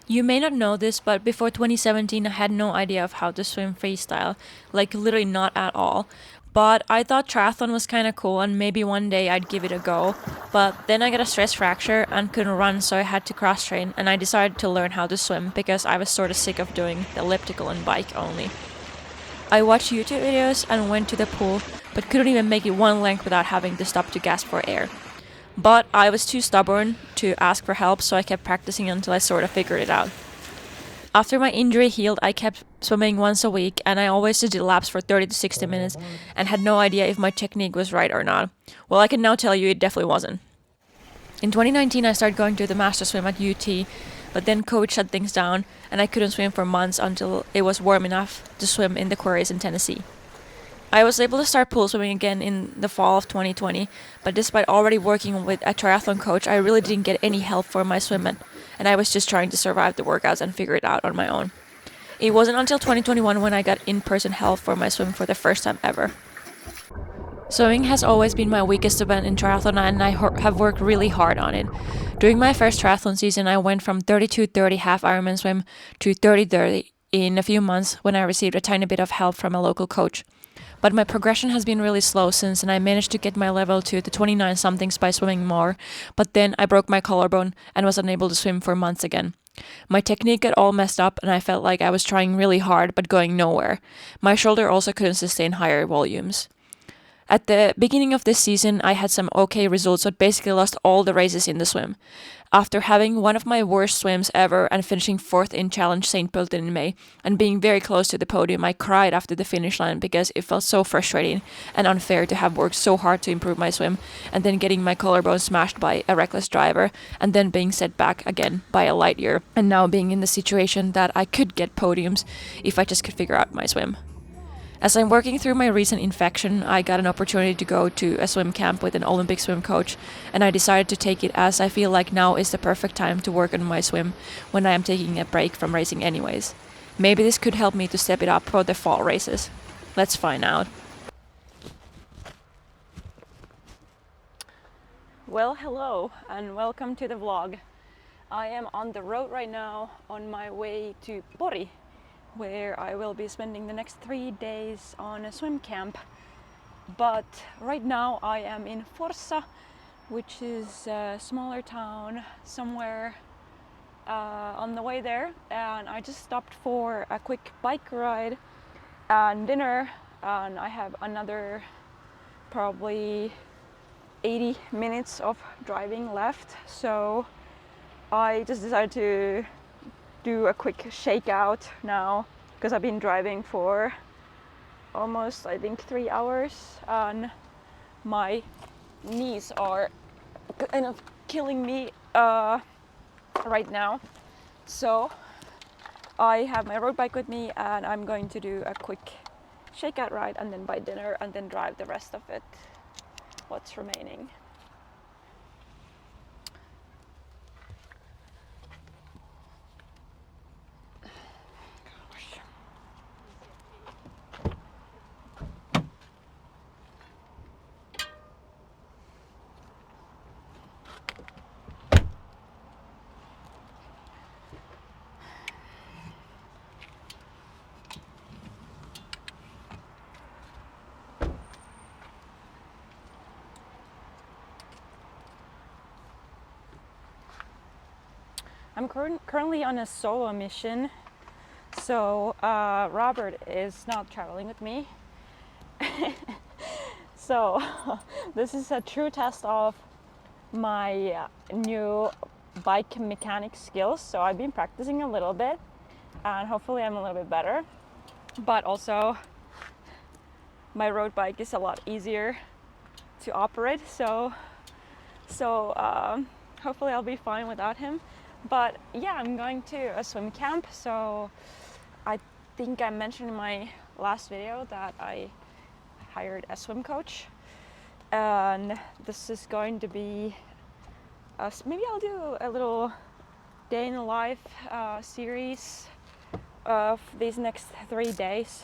You may not know this, but before 2017, I had no idea of how to swim freestyle. Like, literally not at all. But I thought triathlon was kind of cool and maybe one day I'd give it a go. But then I got a stress fracture and couldn't run, so I had to cross train and I decided to learn how to swim because I was sort of sick of doing the elliptical and bike only. I watched YouTube videos and went to the pool, but couldn't even make it one length without having to stop to gasp for air. But I was too stubborn to ask for help, so I kept practicing until I sort of figured it out. After my injury healed, I kept swimming once a week and I always did laps for 30 to 60 minutes and had no idea if my technique was right or not. Well, I can now tell you it definitely wasn't. In 2019, I started going to the master swim at UT, but then COVID shut things down and I couldn't swim for months until it was warm enough to swim in the quarries in Tennessee. I was able to start pool swimming again in the fall of 2020, but despite already working with a triathlon coach, I really didn't get any help for my swimming, and I was just trying to survive the workouts and figure it out on my own. It wasn't until 2021 when I got in-person help for my swim for the first time ever. Swimming has always been my weakest event in triathlon and I have worked really hard on it. During my first triathlon season, I went from 32-30 half Ironman swim to 30-30 in a few months when I received a tiny bit of help from a local coach. But my progression has been really slow since, and I managed to get my level to the 29 somethings by swimming more, but then I broke my collarbone and was unable to swim for months again. My technique got all messed up and I felt like I was trying really hard but going nowhere. My shoulder also couldn't sustain higher volumes. At the beginning of this season, I had some okay results but basically lost all the races in the swim. After having one of my worst swims ever and finishing 4th in Challenge St. Pölten in May and being very close to the podium, I cried after the finish line because it felt so frustrating and unfair to have worked so hard to improve my swim and then getting my collarbone smashed by a reckless driver and then being set back again by a light year and now being in the situation that I could get podiums if I just could figure out my swim. As I'm working through my recent infection, I got an opportunity to go to a swim camp with an Olympic swim coach, and I decided to take it as I feel like now is the perfect time to work on my swim when I am taking a break from racing anyways. Maybe this could help me to step it up for the fall races. Let's find out. Well, hello and welcome to the vlog. I am on the road right now on my way to Pori, where I will be spending the next 3 days on a swim camp. But right now I am in Forssa, which is a smaller town somewhere on the way there, and I just stopped for a quick bike ride and dinner, and I have another probably 80 minutes of driving left, so I just decided to do a quick shakeout now because I've been driving for almost, I think, 3 hours and my knees are kind of killing me right now. So I have my road bike with me and I'm going to do a quick shakeout ride and then buy dinner and then drive the rest of it, what's remaining. I'm currently on a solo mission, so Robert is not traveling with me. So this is a true test of my new bike mechanic skills. So I've been practicing a little bit and hopefully I'm a little bit better, but also my road bike is a lot easier to operate, so hopefully I'll be fine without him. But yeah, I'm going to a swim camp, so I think I mentioned in my last video that I hired a swim coach, and this is going to be maybe I'll do a little day in the life series of these next 3 days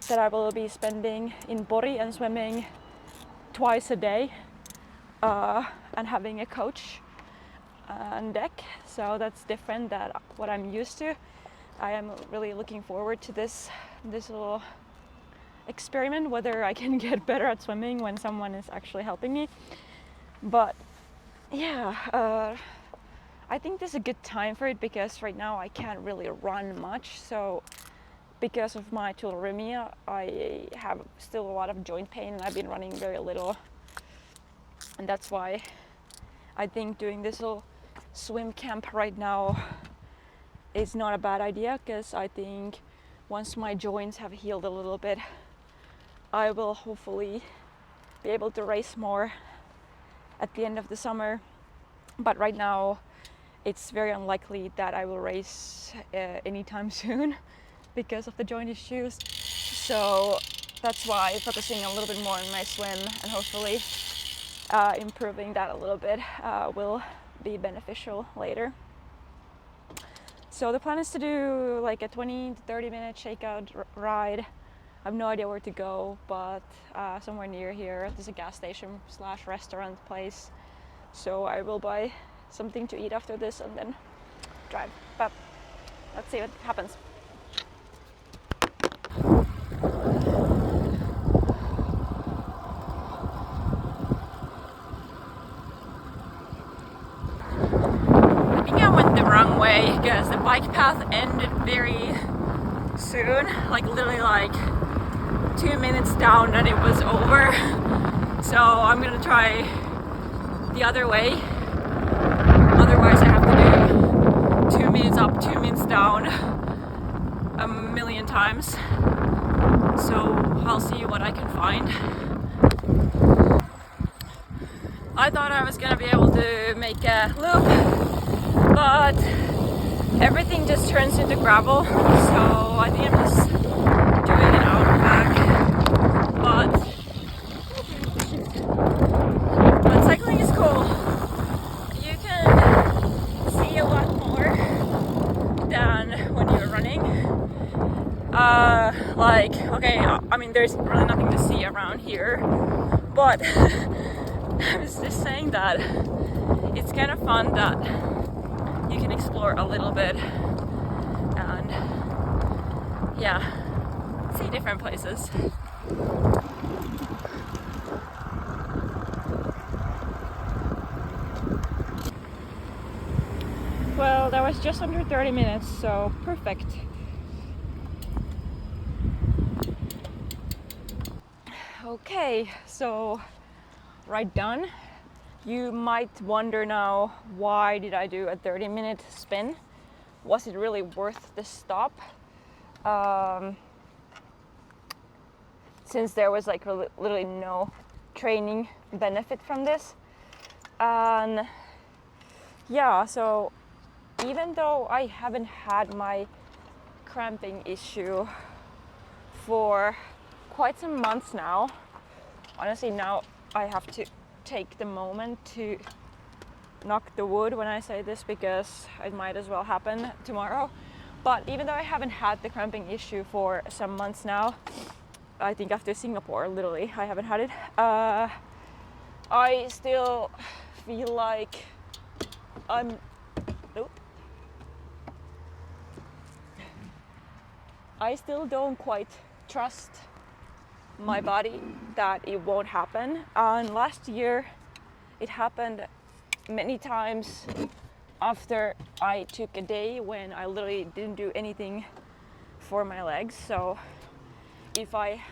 that I will be spending in Pori and swimming twice a day and having a coach. on deck, so that's different than what I'm used to. I am really looking forward to this little experiment, whether I can get better at swimming when someone is actually helping me. But yeah, I think this is a good time for it because right now I can't really run much. So because of my tularemia, I have still a lot of joint pain and I've been running very little. And that's why I think doing this little swim camp right now is not a bad idea, because I think once my joints have healed a little bit, I will hopefully be able to race more at the end of the summer. But right now it's very unlikely that I will race anytime soon because of the joint issues. So that's why focusing a little bit more on my swim and hopefully improving that a little bit will be beneficial later. So the plan is to do like a 20 to 30 minute shakeout ride. I have no idea where to go, but somewhere near here there's a gas station / restaurant place. So I will buy something to eat after this and then drive. But let's see what happens. I think I went the wrong way because the bike path ended very soon, like literally like 2 minutes down and it was over. So I'm gonna try the other way. Otherwise I have to do 2 minutes up, 2 minutes down a million times. So I'll see what I can find. I thought I was gonna be able to make a loop, but everything just turns into gravel, so I think I'm just doing it out back. But cycling is cool. You can see a lot more than when you're running. Okay, I mean, there's really nothing to see around here, but I was just saying that it's kind of fun that you can explore a little bit and see different places. Well, that was just under 30 minutes, so perfect. Okay, so right done. You might wonder now, why did I do a 30-minute spin? Was it really worth the stop? Since there was like literally no training benefit from this. And yeah, so even though I haven't had my cramping issue for quite some months now, honestly now I have to take the moment to knock the wood when I say this because it might as well happen tomorrow. But even though I haven't had the cramping issue for some months now, I think after Singapore literally I haven't had it, I still feel like I still don't quite trust my body that it won't happen. And last year it happened many times after I took a day when I literally didn't do anything for my legs. So if I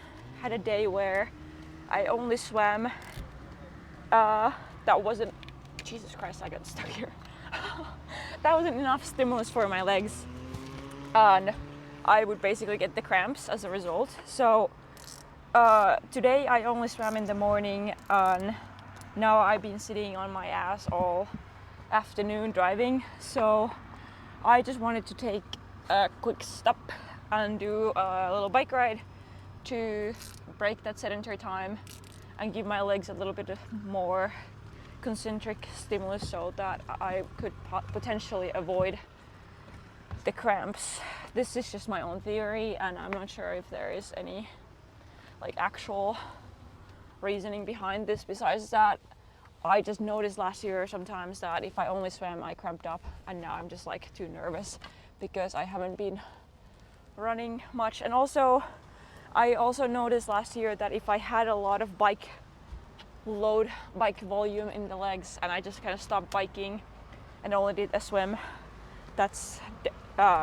had a day where I only swam, that wasn't, Jesus Christ, I got stuck here. That wasn't enough stimulus for my legs, and I would basically get the cramps as a result. So today I only swam in the morning, and now I've been sitting on my ass all afternoon driving. So I just wanted to take a quick stop and do a little bike ride to break that sedentary time and give my legs a little bit more concentric stimulus so that I could potentially avoid the cramps. This is just my own theory, and I'm not sure if there is any like actual reasoning behind this besides that I just noticed last year sometimes that if I only swam, I cramped up, and now I'm just like too nervous because I haven't been running much. And also, I also noticed last year that if I had a lot of bike volume in the legs, and I just kind of stopped biking and only did a swim, that's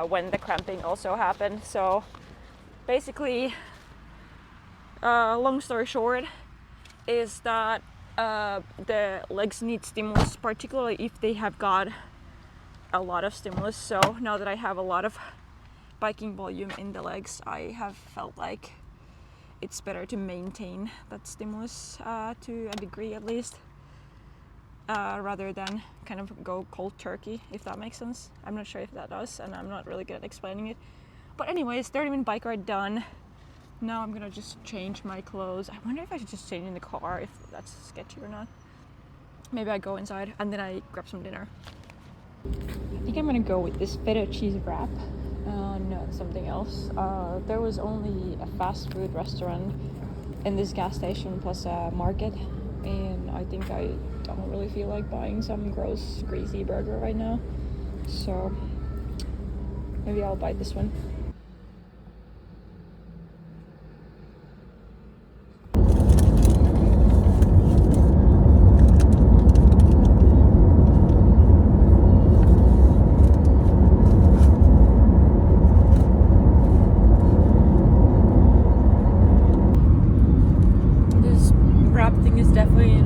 when the cramping also happened. So basically, long story short, is that the legs need stimulus, particularly if they have got a lot of stimulus. So now that I have a lot of biking volume in the legs, I have felt like it's better to maintain that stimulus to a degree at least, rather than kind of go cold turkey, if that makes sense. I'm not sure if that does, and I'm not really good at explaining it. But anyways, 30-minute bike ride done. Now I'm gonna just change my clothes. I wonder if I should just change in the car, if that's sketchy or not. Maybe I go inside and then I grab some dinner. I think I'm gonna go with this feta cheese wrap and something else. There was only a fast food restaurant in this gas station plus a market, and I think I don't really feel like buying some gross greasy burger right now, so maybe I'll buy this one. Definitely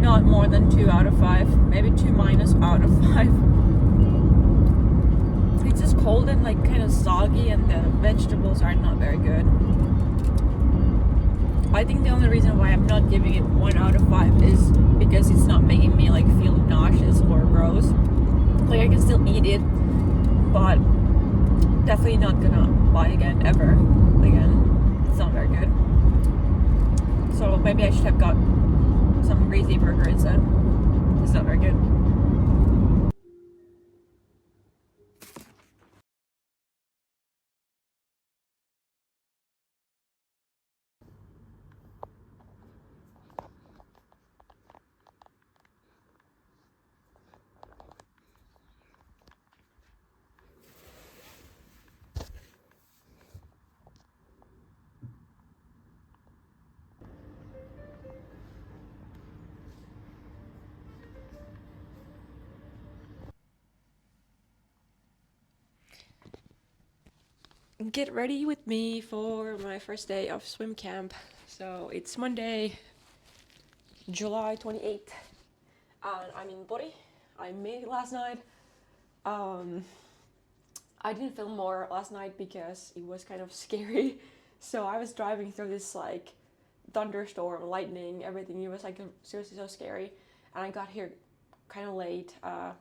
not more than 2 out of 5, maybe 2 minus out of 5. It's just cold and like kind of soggy, and the vegetables are not very good. I think the only reason why I'm not giving it 1 out of 5 is because it's not making me like feel nauseous or gross. Like I can still eat it, but definitely not gonna buy again ever again. It's not very good. So maybe I should have got some greasy burger instead. It's not very good. Get ready with me for my first day of swim camp. So it's Monday, July 28th, and I'm in Bori. I made it last night. I didn't film more last night because it was kind of scary. So I was driving through this like thunderstorm, lightning, everything. It was like seriously so scary, and I got here kind of late,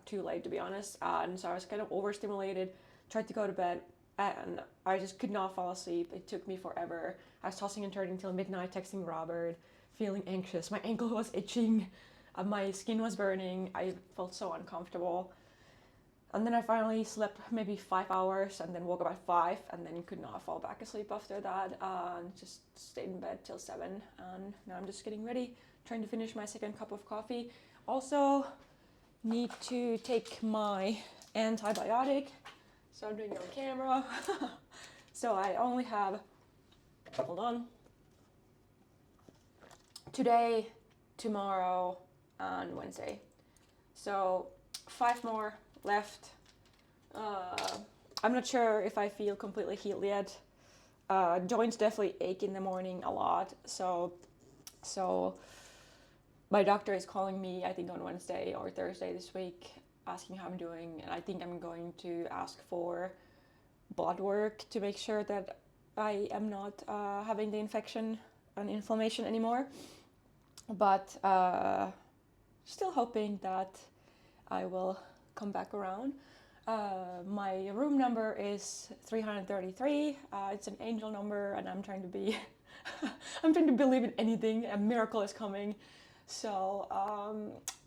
too late to be honest, and so I was kind of overstimulated. Tried to go to bed, and I just could not fall asleep. It took me forever. I was tossing and turning till midnight, texting Robert, feeling anxious. My ankle was itching, my skin was burning. I felt so uncomfortable. And then I finally slept maybe 5 hours and then woke up at 5 and then could not fall back asleep after that, and just stayed in bed till 7. And now I'm just getting ready, trying to finish my second cup of coffee. Also need to take my antibiotic, so I'm doing it on camera. So I only have, hold on, today, tomorrow, and Wednesday. So 5 more left. I'm not sure if I feel completely healed yet. Joints definitely ache in the morning a lot. So my doctor is calling me, I think on Wednesday or Thursday this week, asking how I'm doing, and I think I'm going to ask for blood work to make sure that I am not having the infection and inflammation anymore. But still hoping that I will come back around. My room number is 333. It's an angel number, and I'm trying to be I'm trying to believe in anything. A miracle is coming. So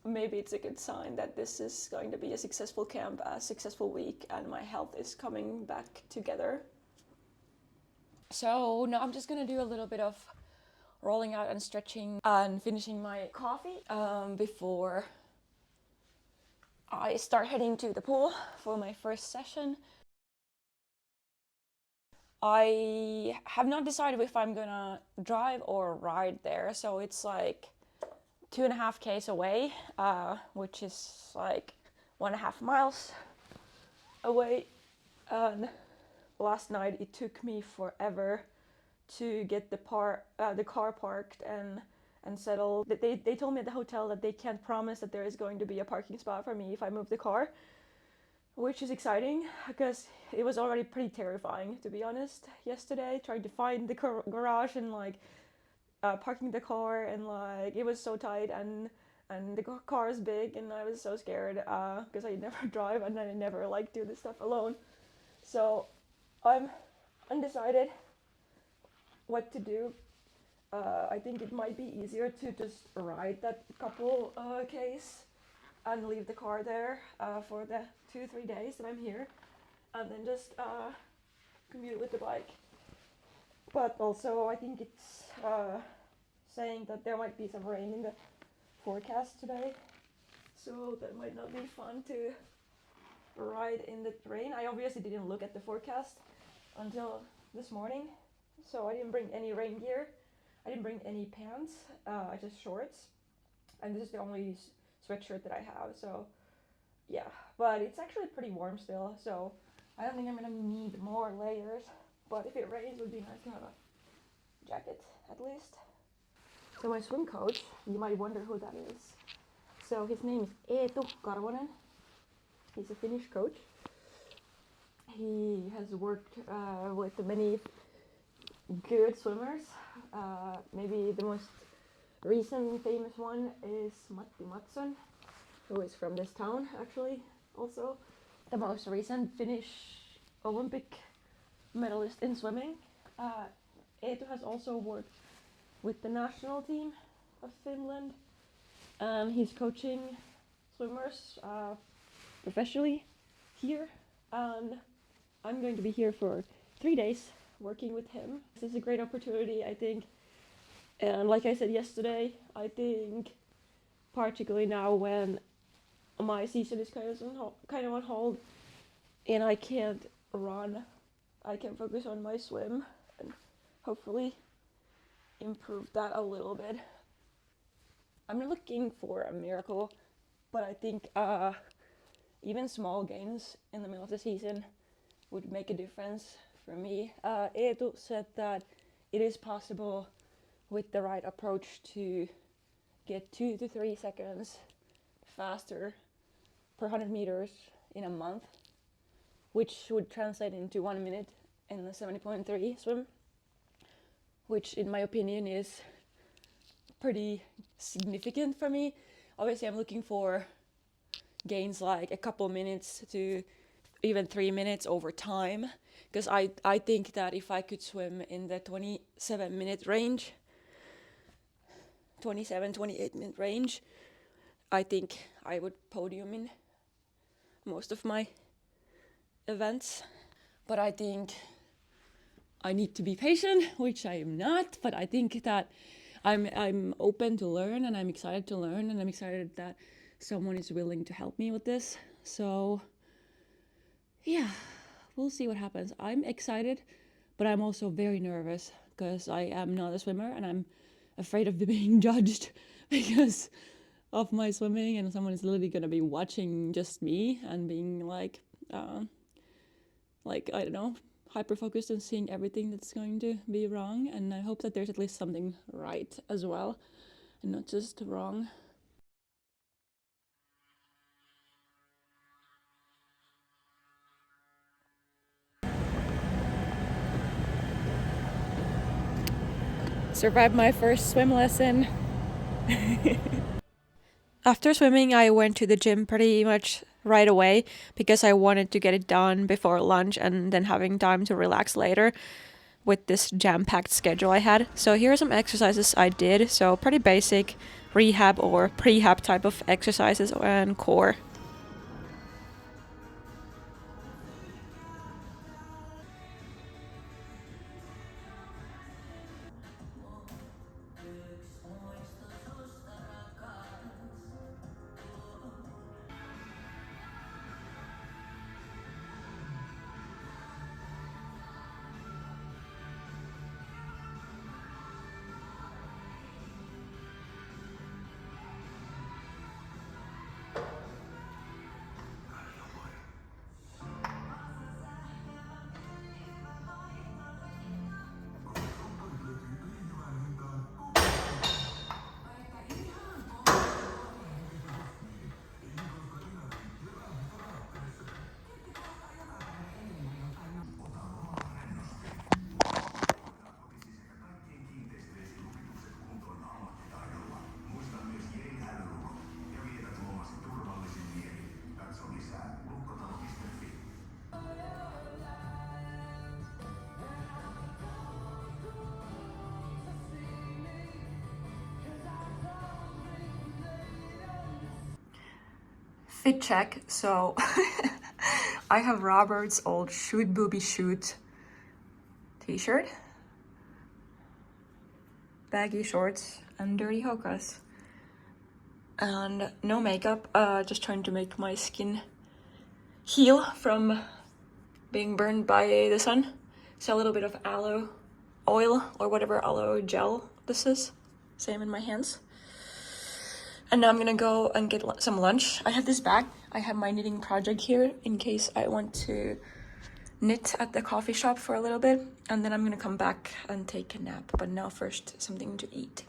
maybe it's a good sign that this is going to be a successful camp, a successful week, and my health is coming back together. So now I'm just gonna do a little bit of rolling out and stretching and finishing my coffee before I start heading to the pool for my first session. I have not decided if I'm gonna drive or ride there, so it's like 2.5 k's away, which is like 1.5 miles away. And last night it took me forever to get the car parked and settled. They told me at the hotel that they can't promise that there is going to be a parking spot for me if I move the car, which is exciting because it was already pretty terrifying, to be honest, yesterday trying to find the garage and like parking the car, and like it was so tight, and the car is big, and I was so scared because I never drive and I never like do this stuff alone. So I'm undecided what to do. I think it might be easier to just ride that couple k's and leave the car there for the 2-3 days that I'm here, and then just commute with the bike. But also I think it's saying that there might be some rain in the forecast today, so that might not be fun to ride in the rain. I obviously didn't look at the forecast until this morning, so I didn't bring any rain gear. I didn't bring any pants, just shorts, and this is the only sweatshirt that I have, so yeah. But it's actually pretty warm still, so I don't think I'm gonna need more layers, but if it rains it would be nice to have a jacket at least. So my swim coach, you might wonder who that is. So his name is Eetu Karvonen. He's a Finnish coach. He has worked with many good swimmers. Maybe the most recent famous one is Matti Mattsson, who is from this town actually also. The most recent Finnish Olympic medalist in swimming. Eetu has also worked with the national team of Finland. He's coaching swimmers professionally here, and I'm going to be here for 3 days working with him. This is a great opportunity, I think, and like I said yesterday, I think particularly now when my season is kind of on hold and I can't run, I can focus on my swim and hopefully improve that a little bit. I'm not looking for a miracle, but I think even small gains in the middle of the season would make a difference for me. Eetu said that it is possible with the right approach to get 2 to 3 seconds faster per 100 meters in a month, which would translate into 1 minute in the 70.3 swim, which in my opinion is pretty significant for me. Obviously I'm looking for gains like a couple minutes to even 3 minutes over time, because I think that if I could swim in the 27-minute range, 28-minute range, I think I would podium in most of my events. But I think I need to be patient, which I am not, but I think that I'm open to learn, and I'm excited to learn, and I'm excited that someone is willing to help me with this. So yeah, we'll see what happens. I'm excited, but I'm also very nervous because I am not a swimmer and I'm afraid of being judged because of my swimming, and someone is literally gonna be watching just me and being like I don't know, hyper focused and seeing everything that's going to be wrong. And I hope that there's at least something right as well and not just wrong. Survived my first swim lesson. After swimming, I went to the gym pretty much right away because I wanted to get it done before lunch and then having time to relax later with this jam-packed schedule I had. So here are some exercises I did. So pretty basic rehab or prehab type of exercises and core. Fit check. So I have Robert's old Shoot Booby Shoot t-shirt, baggy shorts, and dirty hokas. And no makeup, just trying to make my skin heal from being burned by the sun. So a little bit of aloe oil or whatever aloe gel this is. Same in my hands. And now I'm gonna go and get some lunch. I have this bag. I have my knitting project here in case I want to knit at the coffee shop for a little bit. And then I'm gonna come back and take a nap. But now first, something to eat.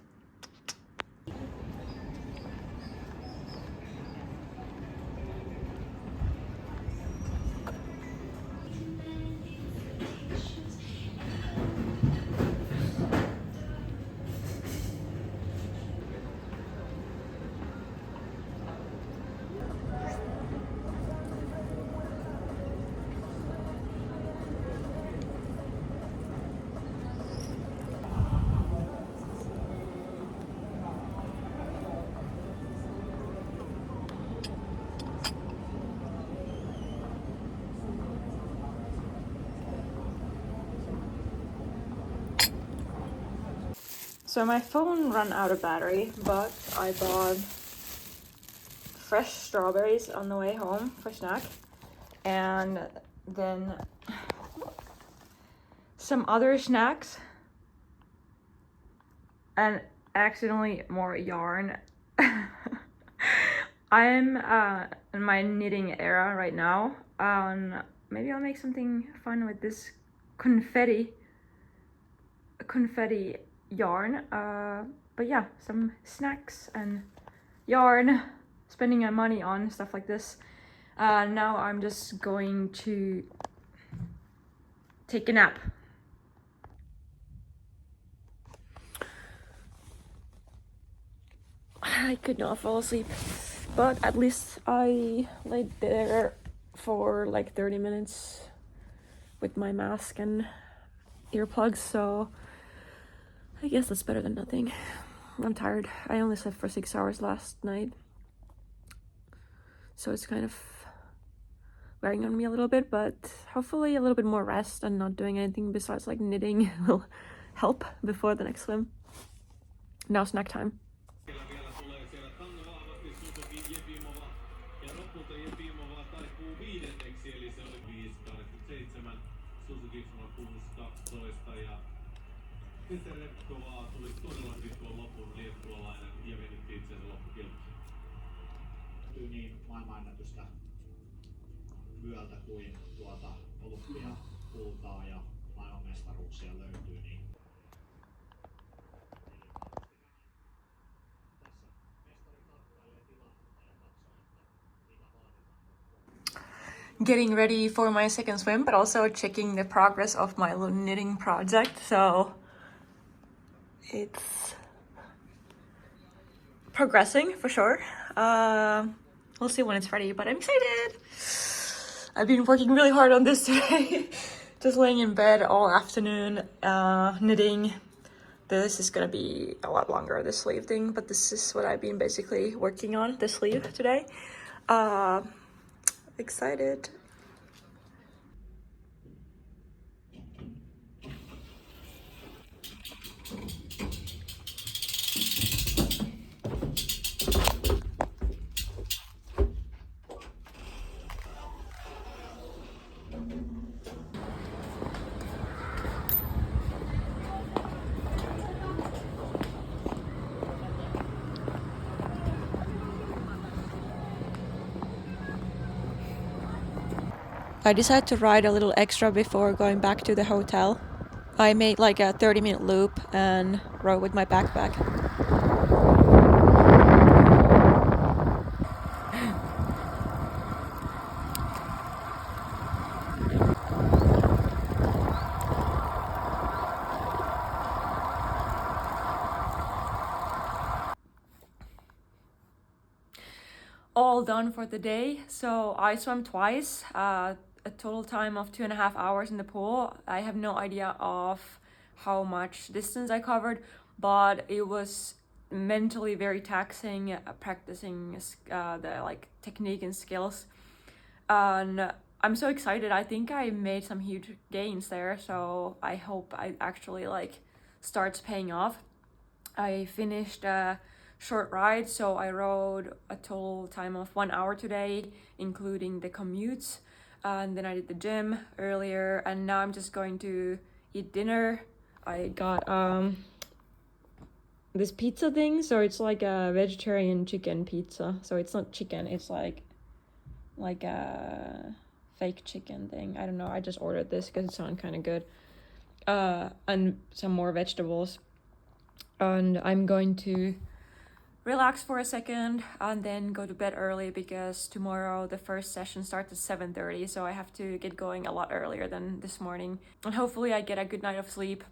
So my phone ran out of battery, but I bought fresh strawberries on the way home for snack, and then some other snacks, and accidentally more yarn. I'm in my knitting era right now. Maybe I'll make something fun with this confetti yarn. But yeah, some snacks and yarn, spending my money on stuff like this. Now I'm just going to take a nap. I could not fall asleep, but at least I laid there for like 30 minutes with my mask and earplugs, so I guess that's better than nothing. I'm tired. I only slept for 6 hours last night, so it's kind of wearing on me a little bit, but hopefully a little bit more rest and not doing anything besides like knitting will help before the next swim. Now snack time. Niin maailmanennätystä vyöltä kuin olympia kultaa ja maailmanmestaruuksia löytyy, niin Getting ready for my second swim, but also checking the progress of my little knitting project. So it's progressing for sure. We'll see when it's ready, but I'm excited. I've been working really hard on this today. Just laying in bed all afternoon, knitting. This is gonna be a lot longer, this sleeve thing, but this is what I've been basically working on, the sleeve today. Excited. I decided to ride a little extra before going back to the hotel. I made like a 30-minute loop and rode with my backpack. All done for the day. So I swam twice, a total time of 2.5 hours in the pool. I have no idea of how much distance I covered, but it was mentally very taxing, practicing the like technique and skills. And I'm so excited. I think I made some huge gains there, so I hope I actually like starts paying off. I finished a short ride, so I rode a total time of 1 hour today, including the commutes. And then I did the gym earlier, and now I'm just going to eat dinner. I got this pizza thing, so it's like a vegetarian chicken pizza. So it's not chicken, it's like a fake chicken thing. I don't know, I just ordered this because it sounded kind of good. And some more vegetables. And I'm going to relax for a second and then go to bed early because tomorrow the first session starts at 7:30, so I have to get going a lot earlier than this morning. And hopefully I get a good night of sleep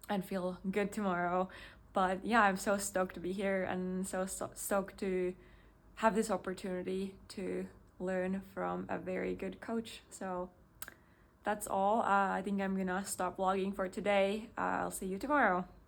and feel good tomorrow. But yeah, I'm so stoked to be here and so stoked to have this opportunity to learn from a very good coach. So that's all. I think I'm gonna stop vlogging for today. I'll see you tomorrow.